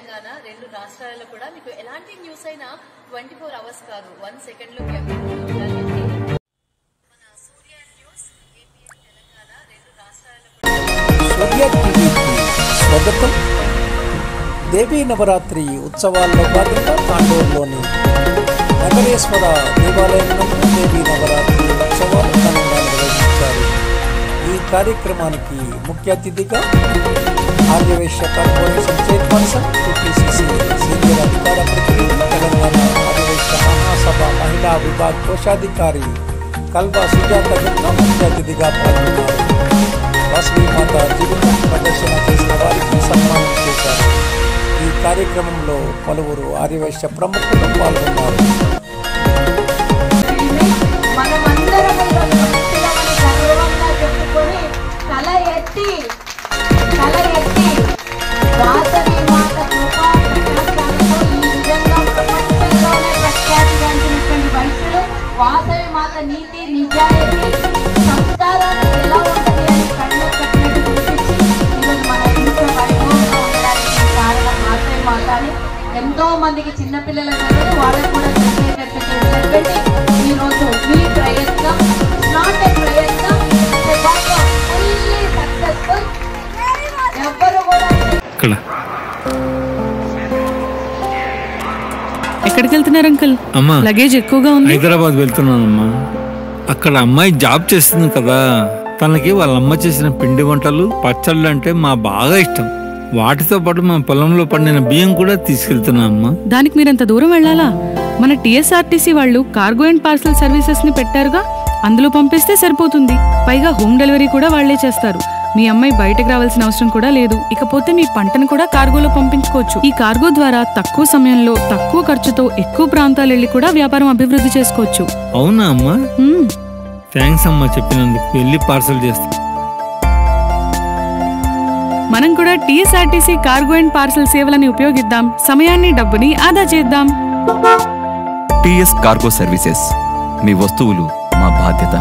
తెలంగాణ రెండు రాష్ట్రాలలో కూడా మీకు ఎలాంటి న్యూస్ అయినా 24 hours కాదు 1 సెకండ్ లో మీ అప్డేట్ ఉండాలి అంటే మన సూర్య న్యూస్ ఏపీఎన్ తెలంగాణ రెండు రాష్ట్రాలలో కూడా సూర్య టీవీకి స్వాగతం. దేవీ నవరాత్రి ఉత్సవాల్లో భాగంగా తాండూరులోని నగరేశ్వర దేవాలయంలో దేవీ నవరాత్రి ఉత్సవాలు ఘనంగా నిర్వహించారు. ఈ కార్యక్రమానికి ముఖ్య అతిథిగా Aryavysya corporation chairperson, TPCC senior అధికార ప్రతినిధి, తెలంగాణ ఆర్యవైశ్య మహాసభ మహిళా విభాగ కోశాధికారి కల్వా సుజాత గుప్తా ముఖ్య అతిథిగా పాల్గొన్నారు. వాసవిమాత జీవితం ప్రదర్శన చేసిన వారికి సన్మానం చేశారు. ఈ కార్యక్రమంలో పలువురు ఆర్యవైశ్య ప్రముఖులు పాల్గొన్నారు. వాసవి మాత నీతి నిజాయితీ సంస్కారాన్ని ఎలా ఉంటుంది అని కళ్ళు కట్టినట్టు చూపించి ఈరోజు మన ఇంట్లో వైభవంగా ఉండడానికి కారణం వాసవి మాత అని ఎంతో మందికి చిన్నపిల్లలు వాళ్ళకు కూడా తెలిసేటట్టు చేసినటువంటి ఈరోజు మీ ప్రయత్నం నాట్ ఏ ప్రయత్నం ఫుల్లీ సక్సెస్ఫుల్. ఎవ్వరు కూడా ఎక్కడికి వెళ్తున్నారు అంకుల్? అమ్మా, లగేజ్ ఎక్కువగా ఉంది. హైదరాబాద్ వెళ్తున్నానమ్మా. అక్కడ అమ్మాయి జాబ్ చేస్తుంది కదా, తనకి వాళ్ళ అమ్మ చేసిన పిండి వంటలు పచ్చళ్ళు అంటే మా బాగా ఇష్టం. వాటితో పాటు మా పొలంలో పండిన బియ్యం కూడా తీసుకెళ్తున్నా అమ్మా. దానికి మీరంత దూరం వెళ్ళాలా? మన టీఎస్ఆర్టీసీ వాళ్ళు కార్గో అండ్ పార్సల్ సర్వీసెస్ ని పెట్టారుగా, అందులో పంపిస్తే సరిపోతుంది. పైగా హోమ్ డెలివరీ కూడా వాళ్లే చేస్తారు. మీ అమ్మాయి బయటకు రావాల్సిన అవసరం కూడా లేదు. ఇకపోతే మీ పంటను కూడా కార్గోలో పంపించుకోవచ్చు. ఈ కార్గో ద్వారా తక్కువ సమయంలో తక్కువ ఖర్చుతో ఎక్కువ ప్రాంతాలు వెళ్లి కూడా వ్యాపారం అభివృద్ధి చేసుకోవచ్చు. అవునా అమ్మా? థ్యాంక్స్ అమ్మా చెప్పినందుకు. వెళ్ళి పార్సల్ చేస్తా. మనం కూడా టీఎస్ఆర్టీసీ కార్గో అండ్ పార్సల్ సేవలని ఉపయోగిద్దాం. సమయాన్ని డబ్బుని ఆదా చేద్దాం. టీఎస్ కార్గో సర్వీసెస్, మీ వస్తువులు మా బాధ్యత.